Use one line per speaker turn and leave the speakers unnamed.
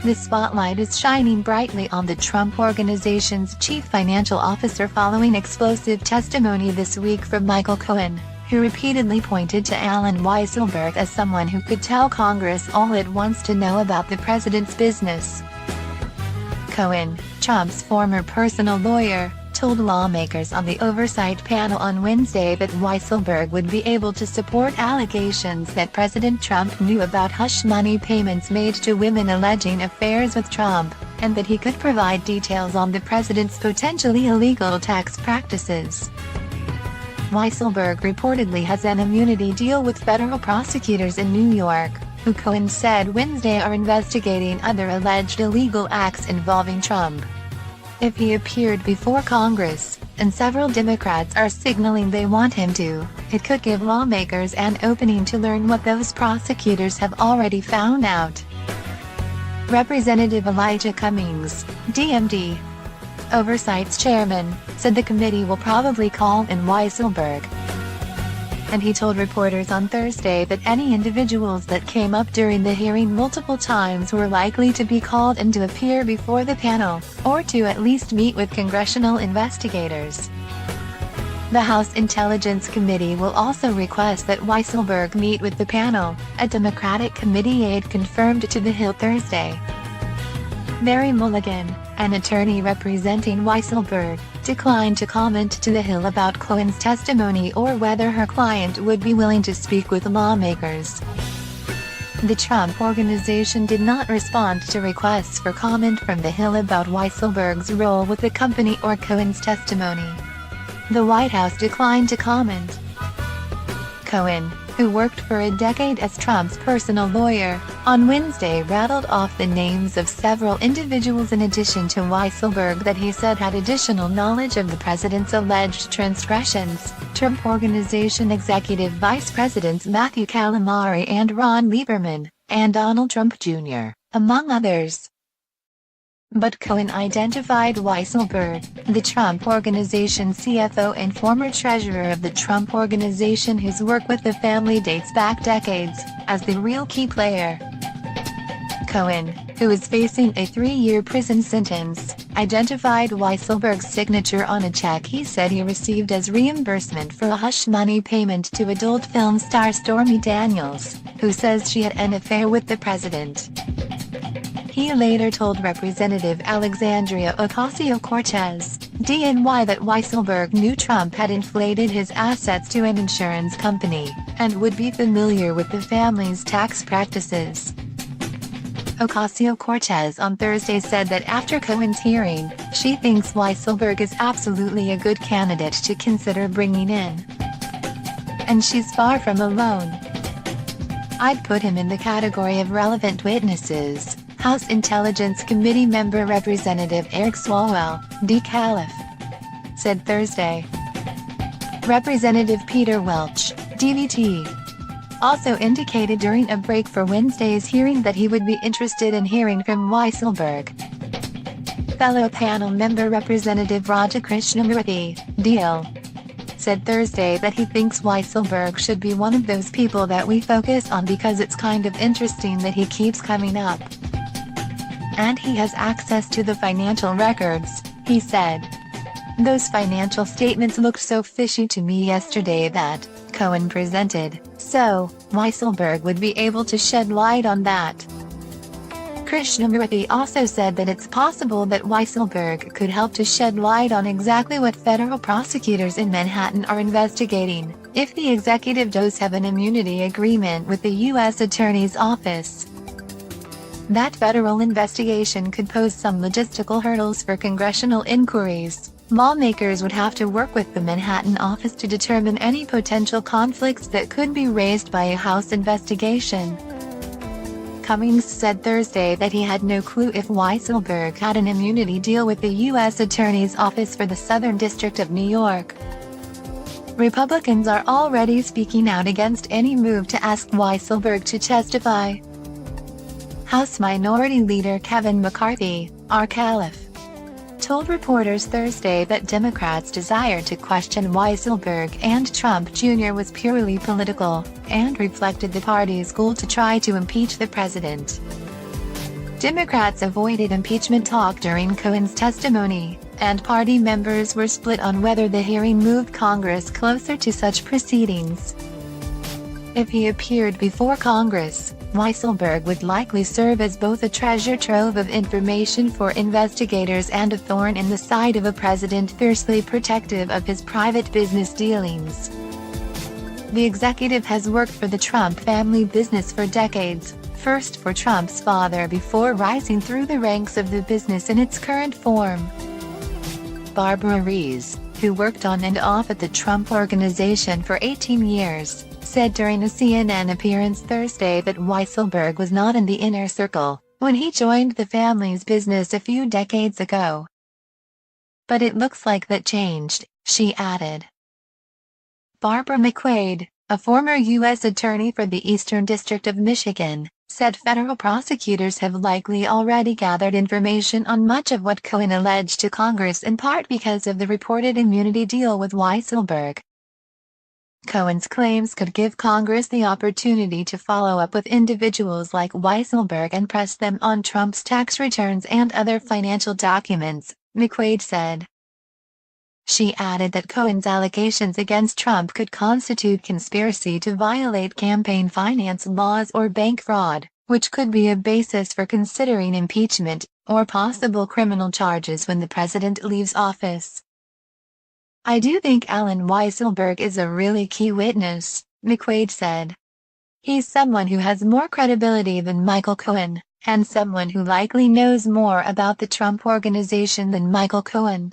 The spotlight is shining brightly on the Trump Organization's chief financial officer following explosive testimony this week from Michael Cohen, who repeatedly pointed to Alan Weisselberg as someone who could tell Congress all it wants to know about the president's business. Cohen, Trump's former personal lawyer, told lawmakers on the oversight panel on Wednesday that Weisselberg would be able to support allegations that President Trump knew about hush money payments made to women alleging affairs with Trump, and that he could provide details on the president's potentially illegal tax practices. Weisselberg reportedly has an immunity deal with federal prosecutors in New York, who Cohen said Wednesday are investigating other alleged illegal acts involving Trump. If he appeared before Congress, and several Democrats are signaling they want him to, it could give lawmakers an opening to learn what those prosecutors have already found out. Representative Elijah Cummings, DMD, Oversight's chairman, said the committee will probably call in Weisselberg. And he told reporters on Thursday that any individuals that came up during the hearing multiple times were likely to be called in to appear before the panel, or to at least meet with congressional investigators. The House Intelligence Committee will also request that Weisselberg meet with the panel, a Democratic committee aide confirmed to The Hill Thursday. Mary Mulligan, an attorney representing Weisselberg, declined to comment to The Hill about Cohen's testimony or whether her client would be willing to speak with lawmakers. The Trump Organization did not respond to requests for comment from The Hill about Weisselberg's role with the company or Cohen's testimony. The White House declined to comment. Cohen, who worked for a decade as Trump's personal lawyer, on Wednesday rattled off the names of several individuals in addition to Weisselberg that he said had additional knowledge of the president's alleged transgressions: Trump Organization Executive Vice Presidents Matthew Calamari and Ron Lieberman, and Donald Trump Jr., among others. But Cohen identified Weisselberg, the Trump Organization CFO and former treasurer of the Trump Organization whose work with the family dates back decades, as the real key player. Cohen, who is facing a 3-year prison sentence, identified Weisselberg's signature on a check he said he received as reimbursement for a hush money payment to adult film star Stormy Daniels, who says she had an affair with the president. He later told Representative Alexandria Ocasio-Cortez, DNY, that Weisselberg knew Trump had inflated his assets to an insurance company, and would be familiar with the family's tax practices. Ocasio-Cortez on Thursday said that after Cohen's hearing, she thinks Weisselberg is absolutely a good candidate to consider bringing in. And she's far from alone. I'd put him in the category of relevant witnesses, House Intelligence Committee member Representative Eric Swalwell, DeKalb, said Thursday. Representative Peter Welch, DVT, also indicated during a break for Wednesday's hearing that he would be interested in hearing from Weisselberg. Fellow panel member Representative Raja Krishnamurthy, DL, said Thursday that he thinks Weisselberg should be one of those people that we focus on because it's kind of interesting that he keeps coming up. And he has access to the financial records, he said. Those financial statements looked so fishy to me yesterday that, Cohen presented, so Weisselberg would be able to shed light on that. Krishnamurthy also said that it's possible that Weisselberg could help to shed light on exactly what federal prosecutors in Manhattan are investigating, if the executive does have an immunity agreement with the U.S. Attorney's Office. That federal investigation could pose some logistical hurdles for congressional inquiries. Lawmakers would have to work with the Manhattan office to determine any potential conflicts that could be raised by a House investigation. Cummings said Thursday that he had no clue if Weisselberg had an immunity deal with the U.S. Attorney's Office for the Southern District of New York. Republicans are already speaking out against any move to ask Weisselberg to testify. House Minority Leader Kevin McCarthy, RCalif, told reporters Thursday that Democrats' desire to question Weisselberg and Trump Jr. was purely political, and reflected the party's goal to try to impeach the president. Democrats avoided impeachment talk during Cohen's testimony, and party members were split on whether the hearing moved Congress closer to such proceedings. If he appeared before Congress, Weisselberg would likely serve as both a treasure trove of information for investigators and a thorn in the side of a president fiercely protective of his private business dealings. The executive has worked for the Trump family business for decades, first for Trump's father before rising through the ranks of the business in its current form. Barbara Rees, who worked on and off at the Trump Organization for 18 years, said during a CNN appearance Thursday that Weisselberg was not in the inner circle when he joined the family's business a few decades ago. But it looks like that changed, she added. Barbara McQuaid, a former U.S. attorney for the Eastern District of Michigan, said federal prosecutors have likely already gathered information on much of what Cohen alleged to Congress in part because of the reported immunity deal with Weisselberg. Cohen's claims could give Congress the opportunity to follow up with individuals like Weisselberg and press them on Trump's tax returns and other financial documents, McQuaid said. She added that Cohen's allegations against Trump could constitute conspiracy to violate campaign finance laws or bank fraud, which could be a basis for considering impeachment, or possible criminal charges when the president leaves office. I do think Alan Weisselberg is a really key witness, McQuaid said. He's someone who has more credibility than Michael Cohen, and someone who likely knows more about the Trump Organization than Michael Cohen.